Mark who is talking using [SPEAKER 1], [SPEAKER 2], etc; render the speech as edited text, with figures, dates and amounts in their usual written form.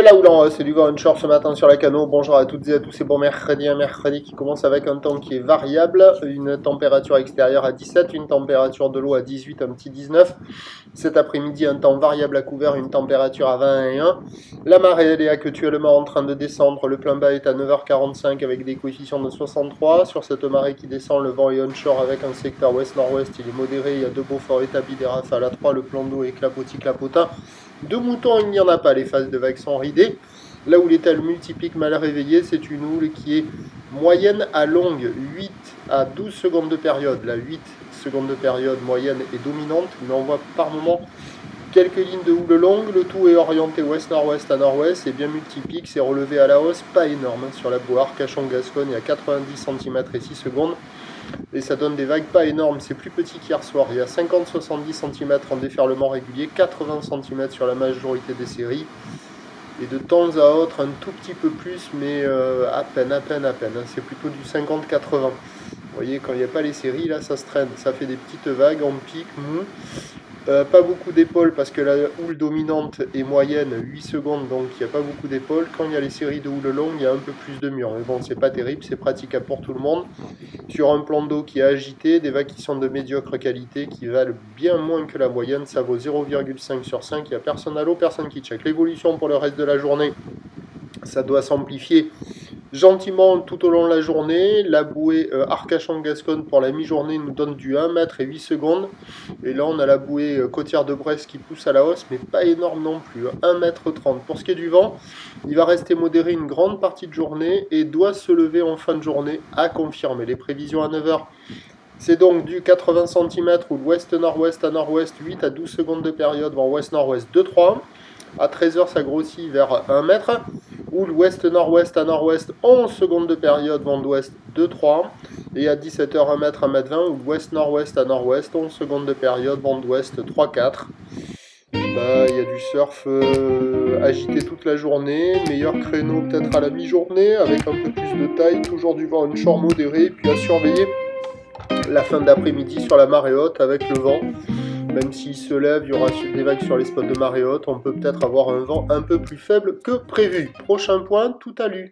[SPEAKER 1] là où l'on c'est du vent onshore ce matin sur la Cano. Bonjour à toutes et à tous, c'est bon mercredi, un mercredi qui commence avec un temps qui est variable, une température extérieure à 17, une température de l'eau à 18, un petit 19. Cet après-midi, un temps variable à couvert, une température à 21. La marée elle est actuellement en train de descendre, le plein bas est à 9h45 avec des coefficients de 63. Sur cette marée qui descend, le vent est onshore avec un secteur ouest-nord-ouest, il est modéré, il y a deux beaux forts établis, des rafales à 3, le plan d'eau est clapotis-clapotin. De moutons, il n'y en a pas, les phases de vagues sont ridées. Là où l'étal multiplique mal réveillé, c'est une houle qui est moyenne à longue, 8 à 12 secondes de période. La 8 secondes de période moyenne est dominante, mais on voit par moment quelques lignes de houle longue. Le tout est orienté ouest-nord-ouest à nord-ouest, c'est bien multiplique, c'est relevé à la hausse, pas énorme. Sur la boue Arcachon-Gascogne, il y a 90 cm et 6 secondes. Et ça donne des vagues pas énormes, c'est plus petit qu'hier soir, il y a 50-70 cm en déferlement régulier, 80 cm sur la majorité des séries, et de temps à autre un tout petit peu plus, mais à peine, c'est plutôt du 50-80. Vous voyez, quand il n'y a pas les séries, là ça se traîne, ça fait des petites vagues en pic, mou. Pas beaucoup d'épaules parce que la houle dominante est moyenne 8 secondes, donc il n'y a pas beaucoup d'épaules. Quand il y a les séries de houle longue, il y a un peu plus de murs. Mais bon, c'est pas terrible, c'est praticable pour tout le monde. Sur un plan d'eau qui est agité, des vagues qui sont de médiocre qualité, qui valent bien moins que la moyenne, ça vaut 0,5 sur 5. Il n'y a personne à l'eau, personne qui check. L'évolution pour le reste de la journée, ça doit s'amplifier gentiment tout au long de la journée. La bouée Arcachon-Gascogne pour la mi-journée nous donne du 1 mètre et 8 secondes. Et là on a la bouée côtière de Brest qui pousse à la hausse, mais pas énorme non plus, 1 mètre 30. Pour ce qui est du vent, il va rester modéré une grande partie de journée et doit se lever en fin de journée à confirmer. Les prévisions à 9h, c'est donc du 80 cm ou l'ouest-nord-ouest à nord-ouest, 8 à 12 secondes de période, vent ouest-nord-ouest 2-3. À 13h, ça grossit vers 1 mètre. Ou l'ouest-nord-ouest à nord-ouest, 11 secondes de période, vent d'ouest 2-3. Et à 17h, 1 mètre, 1 mètre 20. Ou l'ouest-nord-ouest à nord-ouest, 11 secondes de période, vent d'ouest 3-4. Il y a du surf agité toute la journée. Meilleur créneau peut-être à la mi-journée, avec un peu plus de taille. Toujours du vent onshore modéré. Puis à surveiller la fin d'après-midi sur la marée haute avec le vent. Même s'il se lève, il y aura des vagues sur les spots de marée haute. On peut peut-être avoir un vent un peu plus faible que prévu. Prochain point, tout à l'heure.